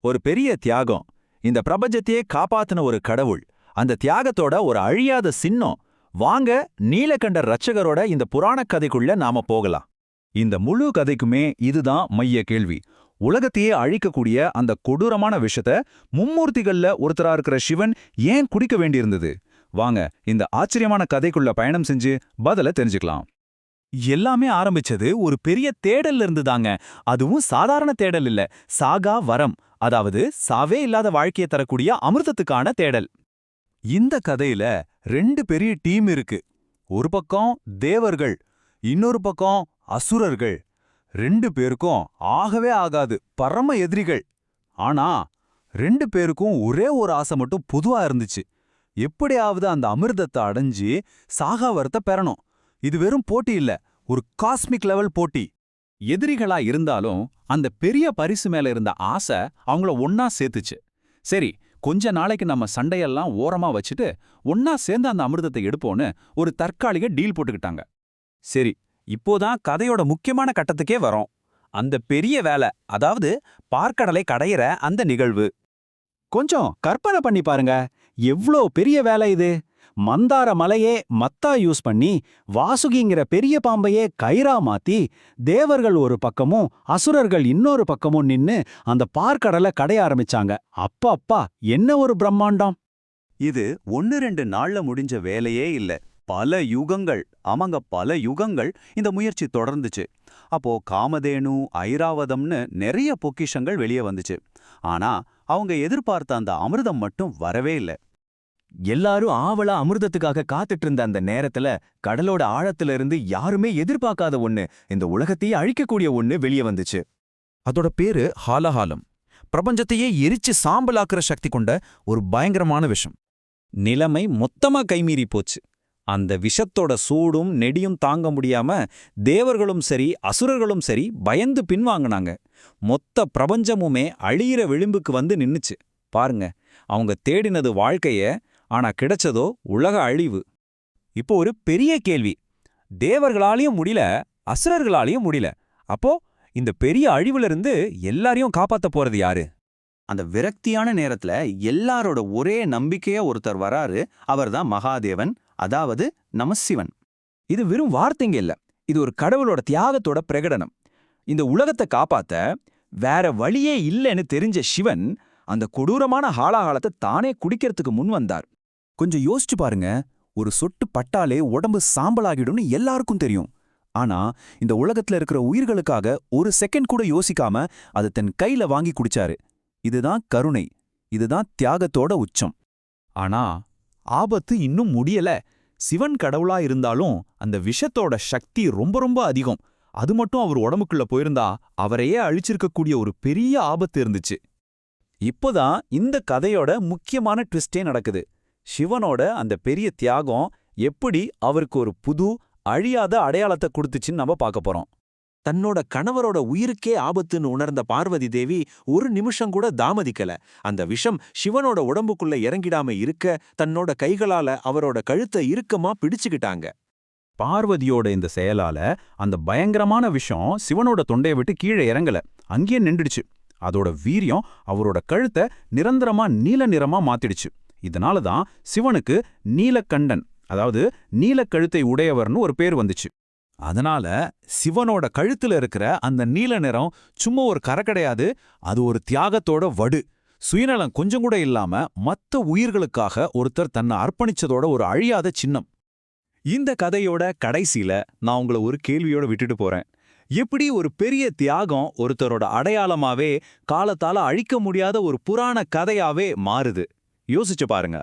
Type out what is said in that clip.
ஒரு பெரிய தியாகம். இந்த பிரபஞ்சத்தையே காப்பாத்தின ஒரு கடவுள். அந்த தியாகத்தோட ஒரு அழியாத சின்னம். வாங்க, நீலகண்டர் ரட்சகரோட இந்த புராணக் கதைக்குள்ள நாம போகலாம். இந்த முழு கதைக்குமே இதுதான் மைய கேள்வி. உலகத்தையே அழிக்கக்கூடிய அந்த கொடூரமான விஷத்தை மும்மூர்த்திகள்ல ஒருத்தரா இருக்கிற சிவன் ஏன் குடிக்க வேண்டியிருந்தது? வாங்க, இந்த ஆச்சரியமான கதைக்குள்ள பயணம் செஞ்சு பதில தெரிஞ்சுக்கலாம். எல்லாமே ஆரம்பிச்சது ஒரு பெரிய தேடல்ல இருந்துதாங்க. அதுவும் சாதாரண தேடல் இல்ல, சாகா வரம். அதாவது சாவே இல்லாத வாழ்க்கையை தரக்கூடிய அமிர்தத்துக்கான தேடல். இந்த கதையில ரெண்டு பெரிய டீம் இருக்கு. ஒரு பக்கம் தேவர்கள், இன்னொரு பக்கம் அசுரர்கள். ரெண்டு பேருக்கும் ஆகவே ஆகாது, பரம எதிரிகள். ஆனா ரெண்டு பேருக்கும் ஒரே ஒரு ஆசை மட்டும் பொதுவா இருந்துச்சு. எப்படியாவது அந்த அமிர்தத்தை அடைஞ்சு சாகா வரத்தை பெறணும். இது வெறும் போட்டி இல்ல, ஒரு காஸ்மிக் லெவல் போட்டி. எதிரிகளா இருந்தாலும் அந்த பெரிய பரிசு மேல இருந்த ஆசை அவங்கள ஒன்னா சேர்த்துச்சு. சரி, கொஞ்ச நாளைக்கு நம்ம சண்டையெல்லாம் ஓரமா வச்சுட்டு ஒன்னா சேர்ந்து அந்த அமிர்தத்தை எடுப்போன்னு ஒரு தற்காலிக டீல் போட்டுக்கிட்டாங்க. சரி, இப்போதான் கதையோட முக்கியமான கட்டத்துக்கே வரோம். அந்த பெரிய வேலை, அதாவது பார்க்கடலை கடையிற அந்த நிகழ்வு. கொஞ்சம் கற்பனை பண்ணி பாருங்க, எவ்ளோ பெரிய வேலை இது! மந்தார மலையே மத்தா யூஸ் பண்ணி, வாசுகிங்கிற பெரிய பாம்பையே கயிறா மாத்தி, தேவர்கள் ஒரு பக்கமும் அசுரர்கள் இன்னொரு பக்கமும் நின்னு அந்த பார்க்கடலை கடைய ஆரம்பிச்சாங்க. அப்பா அப்பா, என்ன ஒரு பிரம்மாண்டம்! இது 1-2 நாள்ல முடிஞ்ச வேலையே இல்ல. பல யுகங்கள், ஆமாங்க, பல யுகங்கள் இந்த முயற்சி தொடர்ந்துச்சு. அப்போ காமதேனு, ஐராவதம்னு நிறைய பொக்கிஷங்கள் வெளியே வந்துச்சு. ஆனா அவங்க எதிர்பார்த்த அந்த அமிர்தம் மட்டும் வரவே இல்ல. எல்லாரும் ஆவலா அமிர்தத்துக்காக காத்துட்டு இருந்த அந்த நேரத்துல கடலோட ஆழத்துல இருந்து யாருமே எதிர்பார்க்காத ஒண்ணு, இந்த உலகத்தையே அழிக்கக்கூடிய ஒண்ணு வெளியே வந்துச்சு. அதோட பேரு ஹாலஹாலம். பிரபஞ்சத்தையே எரிச்சு சாம்பலாக்குற சக்தி கொண்ட ஒரு பயங்கரமான விஷம். நிலைமை மொத்தமா கைமீறி போச்சு. அந்த விஷத்தோட சூடும் நெடியும் தாங்க முடியாம தேவர்களும் சரி அசுரர்களும் சரி பயந்து பின்வாங்கினாங்க. மொத்த பிரபஞ்சமுமே அழியிற விளிம்புக்கு வந்து நின்னுச்சு. பாருங்க, அவங்க தேடினது வாழ்க்கைய, ஆனா கிடைச்சதோ உலக அழிவு. இப்போ ஒரு பெரிய கேள்வி. தேவர்களாலையும் முடியல, அசுரர்களாலையும் முடியல. அப்போ இந்த பெரிய அழிவுல இருந்து எல்லாரையும் காப்பாத்த போறது யாரு? அந்த விரக்தியான நேரத்துல எல்லாரோட ஒரே நம்பிக்கையா ஒருத்தர் வராரு. அவர்தான் மகாதேவன், அதாவது நம்ம சிவன். இது வெறும் வார்த்தைங்க இல்ல, இது ஒரு கடவுளோட தியாகத்தோட பிரகடனம். இந்த உலகத்தை காப்பாத்த வேற வழியே இல்லைன்னு தெரிஞ்ச சிவன் அந்த கொடூரமான ஹாலாகாலத்தை தானே குடிக்கிறதுக்கு முன் வந்தார். கொஞ்சம் யோசிச்சு பாருங்க, ஒரு சொட்டு பட்டாலே உடம்பு சாம்பலாகிடும்னு எல்லாருக்கும் தெரியும். ஆனா இந்த உலகத்துல இருக்கிற உயிர்களுக்காக ஒரு செகண்ட் கூட யோசிக்காம அதை தன் கையில வாங்கி குடிச்சாரு. இதுதான் கருணை, இதுதான் தியாகத்தோட உச்சம். ஆனா ஆபத்து இன்னும் முடியல. சிவன் கடவுளா இருந்தாலும் அந்த விஷத்தோட சக்தி ரொம்ப ரொம்ப அதிகம். அது மட்டும் அவர் உடம்புக்குள்ள போயிருந்தா அவரையே அழிச்சிருக்கக்கூடிய ஒரு பெரிய ஆபத்து இருந்துச்சு. இப்போதான் இந்த கதையோட முக்கியமான ட்விஸ்டே நடக்குது. சிவனோட அந்த பெரிய தியாகம் எப்படி அவருக்கு ஒரு புது அழியாத அடையாளத்தை கொடுத்துச்சுன்னு நம்ம பார்க்க போறோம். தன்னோட கணவரோட உயிருக்கே ஆபத்துன்னு உணர்ந்த பார்வதி தேவி ஒரு நிமிஷம் கூட தாமதிக்கல. அந்த விஷம் சிவனோட உடம்புக்குள்ள இறங்கிடாம இருக்க தன்னோட கைகளால அவரோட கழுத்தை இறுக்கமா பிடிச்சுக்கிட்டாங்க. பார்வதியோட இந்த செயலால அந்த பயங்கரமான விஷம் சிவனோட தொண்டையை விட்டு கீழே இறங்கல, அங்கேயே நின்றுடுச்சு. அதோட வீரியம் அவரோட கழுத்தை நிரந்தரமா நீல நிறமா மாத்திடுச்சு. இதனாலதான் சிவனுக்கு நீலகண்டன், அதாவது நீலக்கழுத்தை உடையவர்னு ஒரு பேர் வந்துச்சு. அதனால சிவனோட கழுத்துல இருக்கிற அந்த நீல நிறம் சும்மா ஒரு கரை கிடையாது, அது ஒரு தியாகத்தோட வடு. சுயநலம் கொஞ்சம் கூட இல்லாம மத்த உயிர்களுக்காக ஒருத்தர் தன்னை அர்ப்பணிச்சதோட ஒரு அழியாத சின்னம். இந்த கதையோட கடைசியில நான் உங்களை ஒரு கேள்வியோட விட்டுட்டு போறேன். எப்படி ஒரு பெரிய தியாகம் ஒருத்தரோட அடையாளமாவே காலத்தால அழிக்க முடியாத ஒரு புராண கதையாவே மாறுது? யோசிச்சு பாருங்க.